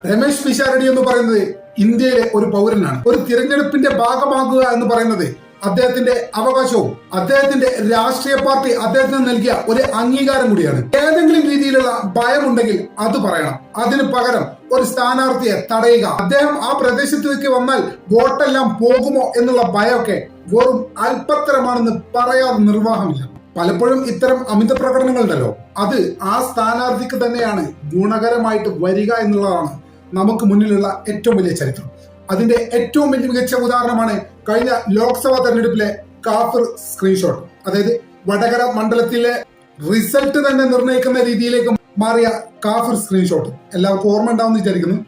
രമേശ് പിഷാരടി എന്ന് പറയുന്നത് ഇന്ത്യയിലെ ഒരു പൗരനാണ്. ഒരു തിരഞ്ഞെടുപ്പിന്റെ ഭാഗമാകുക എന്ന് പറയുന്നത് അദ്ദേഹത്തിന്റെ അവകാശവും അദ്ദേഹത്തിന്റെ രാഷ്ട്രീയ പാർട്ടി അദ്ദേഹത്തിന് നൽകിയ ഒരു അംഗീകാരം കൂടിയാണ്. ഏതെങ്കിലും രീതിയിലുള്ള ഭയമുണ്ടെങ്കിൽ അത് പറയണം. അതിന് പകരം ഒരു സ്ഥാനാർത്ഥിയെ തടയുക, അദ്ദേഹം ആ പ്രദേശത്തേക്ക് വന്നാൽ വോട്ടെല്ലാം പോകുമോ എന്നുള്ള ഭയമൊക്കെ വെറും അല്പത്തരമാണെന്ന് പറയാതെ നിർവാഹമില്ല. പലപ്പോഴും ഇത്തരം അമിത പ്രകടനങ്ങൾ ഉണ്ടല്ലോ, അത് ആ സ്ഥാനാർത്ഥിക്ക് തന്നെയാണ് ഗുണകരമായിട്ട് വരിക എന്നുള്ളതാണ് നമുക്ക് മുന്നിലുള്ള ഏറ്റവും വലിയ ചരിത്രം. അതിന്റെ ഏറ്റവും വലിയ മികച്ച ഉദാഹരണമാണ് കഴിഞ്ഞ ലോക്സഭാ തെരഞ്ഞെടുപ്പിലെ കാഫിർ സ്ക്രീൻഷോട്ട്. അതായത് വടകര മണ്ഡലത്തിലെ റിസൾട്ട് തന്നെ നിർണ്ണയിക്കുന്ന രീതിയിലേക്ക് മാറിയ കാഫിർ സ്ക്രീൻഷോട്ട് എല്ലാവർക്കും ഓർമ്മ ഉണ്ടാവുമെന്ന് വിചാരിക്കുന്നു.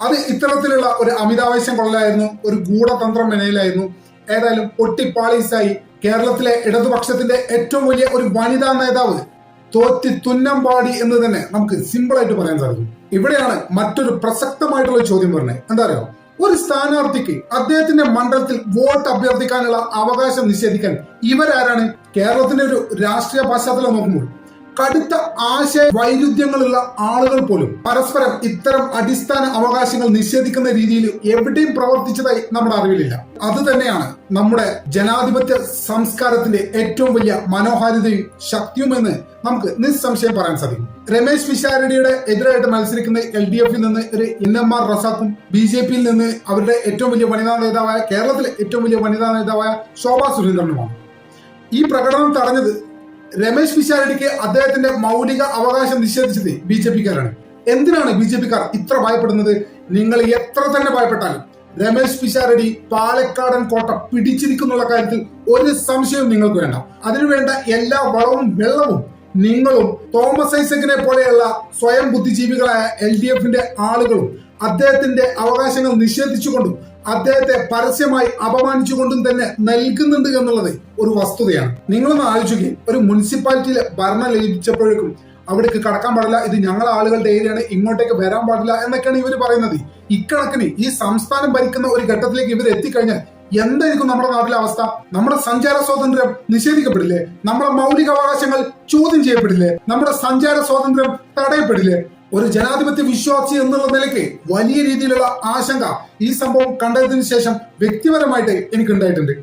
അത് ഇത്തരത്തിലുള്ള ഒരു അമിതാവേശം കൊള്ളലായിരുന്നു, ഒരു ഗൂഢതന്ത്രം മെനയിലായിരുന്നു. ഏതായാലും പൊട്ടിപ്പാളീസായി കേരളത്തിലെ ഇടതുപക്ഷത്തിന്റെ ഏറ്റവും വലിയ ഒരു വനിതാ നേതാവ് തോറ്റി തുന്നമ്പാടി എന്ന് തന്നെ നമുക്ക് സിമ്പിൾ ആയിട്ട് പറയാൻ സാധിക്കും. ഇവിടെയാണ് മറ്റൊരു പ്രസക്തമായിട്ടുള്ള ചോദ്യം പറഞ്ഞത്. എന്താ പറയുക, ഒരു സ്ഥാനാർത്ഥിക്ക് അദ്ദേഹത്തിന്റെ മണ്ഡലത്തിൽ വോട്ട് അഭ്യർത്ഥിക്കാനുള്ള അവകാശം നിഷേധിക്കാൻ ഇവരാരാണ്? കേരളത്തിന്റെ ഒരു രാഷ്ട്രീയ പശ്ചാത്തലം നോക്കുമ്പോൾ കടുത്ത ആശയ വൈരുദ്ധ്യങ്ങളുള്ള ആളുകൾ പോലും പരസ്പരം ഇത്തരം അടിസ്ഥാന അവകാശങ്ങൾ നിഷേധിക്കുന്ന രീതിയിൽ എവിടെയും പ്രവർത്തിച്ചതായി നമ്മുടെ അറിവിലില്ല. അത് തന്നെയാണ് നമ്മുടെ ജനാധിപത്യ സംസ്കാരത്തിന്റെ ഏറ്റവും വലിയ മനോഹാരിതയും ശക്തിയുമെന്ന് നമുക്ക് നിസ്സംശയം പറയാൻ സാധിക്കും. രമേശ് പിഷാരടിയുടെ എതിരായിട്ട് മത്സരിക്കുന്ന LDF നിന്ന് ഒരു NMR റസാഖും BJP നിന്ന് അവരുടെ ഏറ്റവും വലിയ വനിതാ നേതാവായ കേരളത്തിലെ ഏറ്റവും വലിയ വനിതാ നേതാവായ ശോഭാ സുരേന്ദ്രനുമാണ്. ഈ പ്രകടനം തടഞ്ഞത് രമേശ് പിഷാരടിക്ക് അദ്ദേഹത്തിന്റെ മൗലിക അവകാശം നിഷേധിച്ചത് BJP-ക്കാരാണ്. എന്തിനാണ് BJP-ക്കാർ ഇത്ര ഭയപ്പെടുന്നത്? നിങ്ങൾ എത്ര തന്നെ ഭയപ്പെട്ടാലും രമേശ് പിഷാരടി പാലക്കാടൻ കോട്ട പിടിച്ചിരിക്കുന്നുള്ള കാര്യത്തിൽ ഒരു സംശയവും നിങ്ങൾക്ക് വേണ്ട. അതിനുവേണ്ട എല്ലാ വളവും വെള്ളവും നിങ്ങളും തോമസ് ഐസക്കിനെ പോലെയുള്ള സ്വയം ബുദ്ധിജീവികളായ LDF-ന്റെ ആളുകളും അദ്ദേഹത്തിന്റെ അവകാശങ്ങൾ നിഷേധിച്ചുകൊണ്ടും അദ്ദേഹത്തെ പരസ്യമായി അപമാനിച്ചുകൊണ്ടും തന്നെ നൽകുന്നുണ്ട് എന്നുള്ളത് ഒരു വസ്തുതയാണ്. നിങ്ങളൊന്ന് ആലോചിക്കുകയും, ഒരു മുനിസിപ്പാലിറ്റിയിലെ ഭരണം ലഭിച്ചപ്പോഴേക്കും അവിടേക്ക് കടക്കാൻ പാടില്ല, ഇത് ഞങ്ങളെ ആളുകളുടെ ഏരിയയാണ്, ഇങ്ങോട്ടേക്ക് വരാൻ പാടില്ല എന്നൊക്കെയാണ് ഇവർ പറയുന്നത്. ഇക്കണക്കിന് ഈ സംസ്ഥാനം ഭരിക്കുന്ന ഒരു ഘട്ടത്തിലേക്ക് ഇവർ എത്തിക്കഴിഞ്ഞാൽ എന്തായിരിക്കും നമ്മുടെ നാട്ടിലെ അവസ്ഥ? നമ്മുടെ സഞ്ചാര സ്വാതന്ത്ര്യം നിഷേധിക്കപ്പെടില്ലേ? നമ്മുടെ മൗലിക അവകാശങ്ങൾ ചോദ്യം ചെയ്യപ്പെടില്ലേ? നമ്മുടെ സഞ്ചാര സ്വാതന്ത്ര്യം തടയപ്പെടില്ലേ? ഒരു ജനാധിപത്യ വിശ്വാസി എന്നുള്ള നിലയ്ക്ക് വലിയ രീതിയിലുള്ള ആശങ്ക ഈ സംഭവം കണ്ടതിന് ശേഷം വ്യക്തിപരമായിട്ട് എനിക്കുണ്ടായിട്ടുണ്ട്.